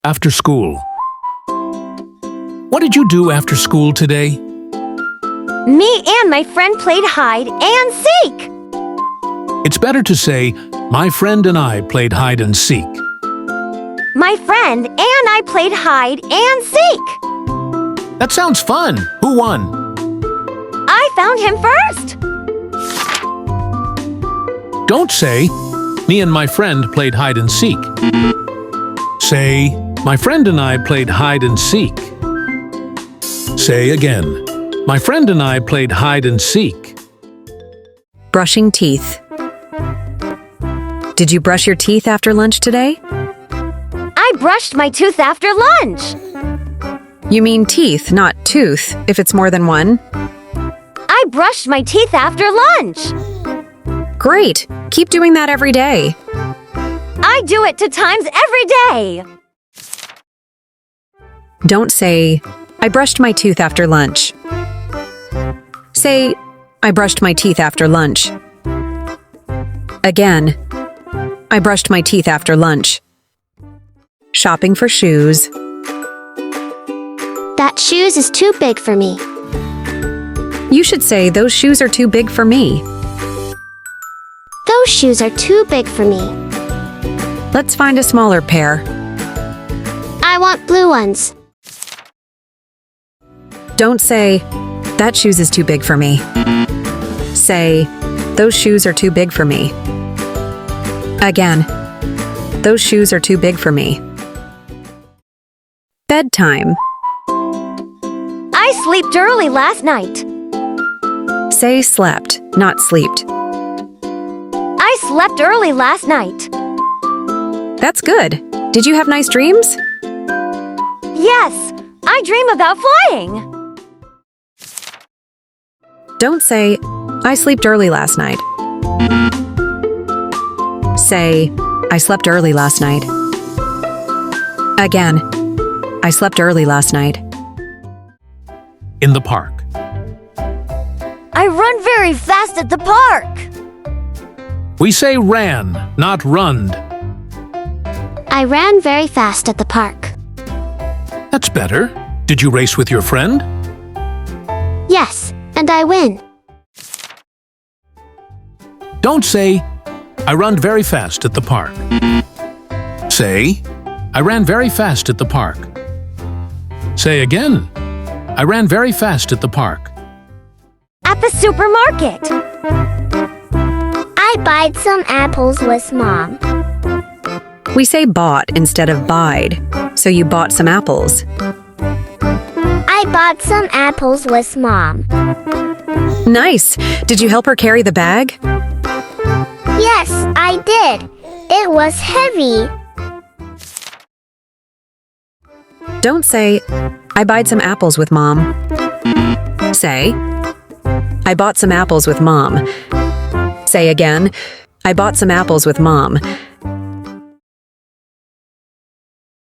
After school. What did you do after school today? Me and my friend played hide and seek. It's better to say, my friend and I played hide and seek. My friend and I played hide and seek. That sounds fun. Who won? I found him first. Don't say, me and my friend played hide and seek. Say, my friend and I played hide and seek. Say again, my friend and I played hide and seek. Brushing teeth. Did you brush your teeth after lunch today? I brushed my tooth after lunch. You mean teeth, not tooth, if it's more than one. I brushed my teeth after lunch. Great! Keep doing that every day. I do it 2 times every day. Don't say, I brushed my tooth after lunch. Say, I brushed my teeth after lunch. Again, I brushed my teeth after lunch. Shopping for shoes. That shoes is too big for me. You should say, those shoes are too big for me. Those shoes are too big for me. Let's find a smaller pair. I want blue ones. Don't say, that shoes is too big for me. Say, those shoes are too big for me. Again, those shoes are too big for me. Bedtime. I slept early last night. Say slept, not sleeped. I slept early last night. That's good. Did you have nice dreams? Yes, I dream about flying. Don't say, I slept early last night. Say, I slept early last night. Again, I slept early last night. In the park. I run very fast at the park. We say ran, not runned. I ran very fast at the park. That's better. Did you race with your friend? Yes, and I win. Don't say, I run very fast at the park. Say, I ran very fast at the park. Say again, I ran very fast at the park. At the supermarket. I bought some apples with Mom. We say bought instead of buyed, so you bought some apples. I bought some apples with Mom. Nice! Did you help her carry the bag? Yes, I did. It was heavy. Don't say, I bought some apples with Mom. Say, I bought some apples with Mom. Say again, I bought some apples with Mom.